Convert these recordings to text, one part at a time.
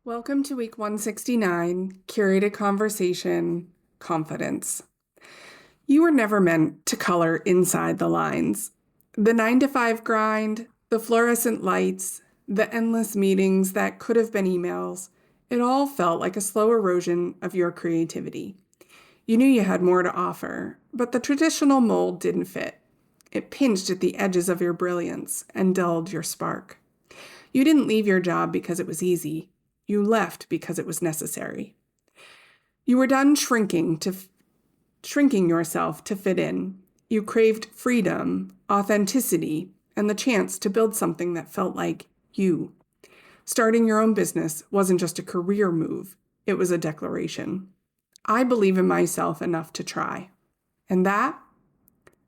Welcome to week 169, Curated Conversation, Confidence. You were never meant to color inside the lines. The 9 to 5 grind, the fluorescent lights, the endless meetings that could have been emails, it all felt like a slow erosion of your creativity. You knew you had more to offer, but the traditional mold didn't fit. It pinched at the edges of your brilliance and dulled your spark. You didn't leave your job because it was easy. You left because it was necessary. You were done shrinking yourself to fit in. You craved freedom, authenticity, and the chance to build something that felt like you. Starting your own business wasn't just a career move, it was a declaration. I believe in myself enough to try. And that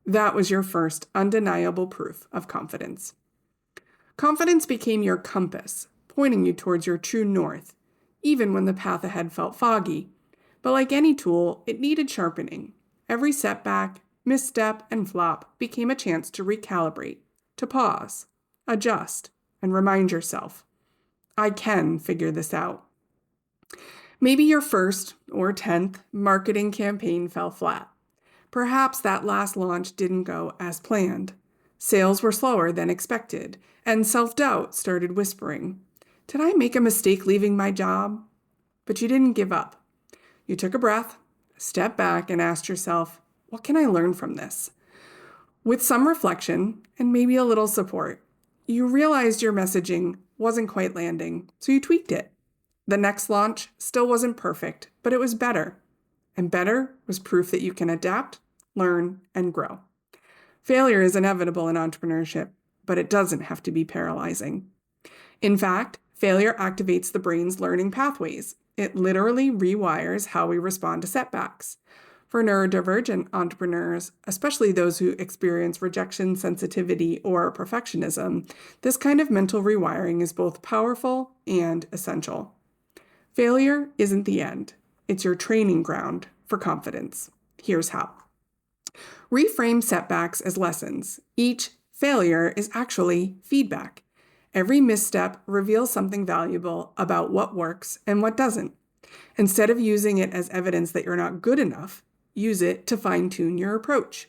was your first undeniable proof of confidence. Confidence became your compass, pointing you towards your true north, even when the path ahead felt foggy. But like any tool, it needed sharpening. Every setback, misstep, and flop became a chance to recalibrate, to pause, adjust, and remind yourself, I can figure this out. Maybe your first or 10th marketing campaign fell flat. Perhaps that last launch didn't go as planned. Sales were slower than expected, and self-doubt started whispering, did I make a mistake leaving my job? But you didn't give up. You took a breath, stepped back, and asked yourself, what can I learn from this? With some reflection, and maybe a little support, you realized your messaging wasn't quite landing, so you tweaked it. The next launch still wasn't perfect, but it was better. And better was proof that you can adapt, learn, and grow. Failure is inevitable in entrepreneurship, but it doesn't have to be paralyzing. In fact, failure activates the brain's learning pathways. It literally rewires how we respond to setbacks. For neurodivergent entrepreneurs, especially those who experience rejection sensitivity or perfectionism, this kind of mental rewiring is both powerful and essential. Failure isn't the end. It's your training ground for confidence. Here's how. Reframe setbacks as lessons. Each failure is actually feedback. Every misstep reveals something valuable about what works and what doesn't. Instead of using it as evidence that you're not good enough, use it to fine-tune your approach.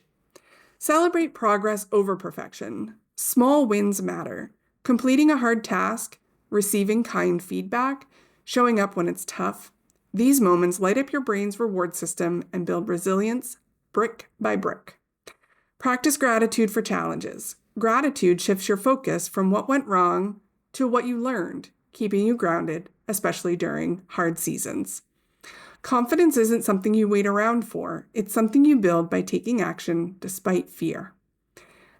Celebrate progress over perfection. Small wins matter. Completing a hard task, receiving kind feedback, showing up when it's tough. These moments light up your brain's reward system and build resilience brick by brick. Practice gratitude for challenges. Gratitude shifts your focus from what went wrong to what you learned, keeping you grounded, especially during hard seasons. Confidence isn't something you wait around for. It's something you build by taking action despite fear.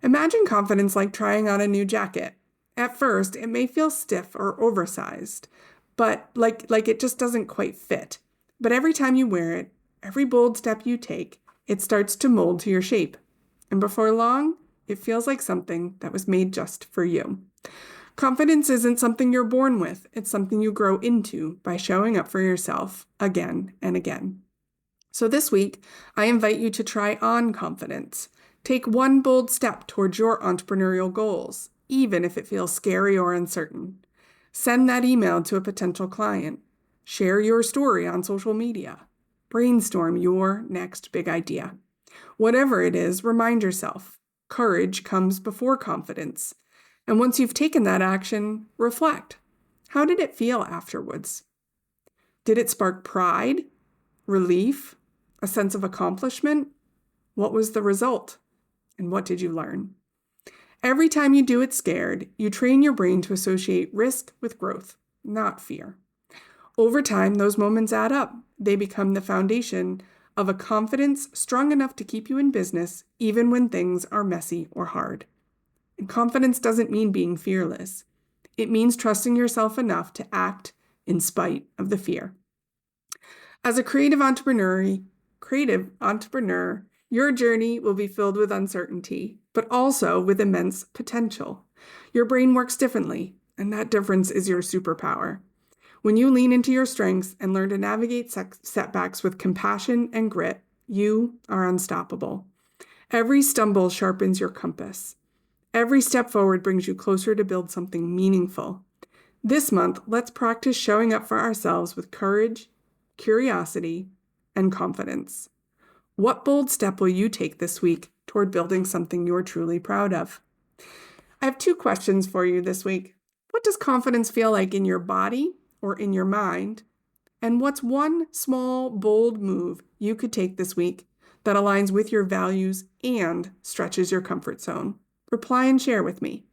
Imagine confidence like trying on a new jacket. At first, it may feel stiff or oversized, but like it just doesn't quite fit. But every time you wear it, every bold step you take, it starts to mold to your shape. And before long, it feels like something that was made just for you. Confidence isn't something you're born with. It's something you grow into by showing up for yourself again and again. So this week, I invite you to try on confidence. Take one bold step towards your entrepreneurial goals, even if it feels scary or uncertain. Send that email to a potential client. Share your story on social media. Brainstorm your next big idea. Whatever it is, remind yourself, courage comes before confidence. And once you've taken that action, reflect. How did it feel afterwards? Did it spark pride, relief, a sense of accomplishment? What was the result? And what did you learn? Every time you do it scared, you train your brain to associate risk with growth, not fear. Over time, those moments add up. They become the foundation of a confidence strong enough to keep you in business even when things are messy or hard. And confidence doesn't mean being fearless. It means trusting yourself enough to act in spite of the fear. As a creative entrepreneur, your journey will be filled with uncertainty, but also with immense potential. Your brain works differently, and that difference is your superpower. When you lean into your strengths and learn to navigate setbacks with compassion and grit, you are unstoppable. Every stumble sharpens your compass. Every step forward brings you closer to build something meaningful. This month, let's practice showing up for ourselves with courage, curiosity, and confidence. What bold step will you take this week toward building something you're truly proud of? I have 2 questions for you this week. What does confidence feel like in your body or in your mind? And what's one small, bold move you could take this week that aligns with your values and stretches your comfort zone? Reply and share with me.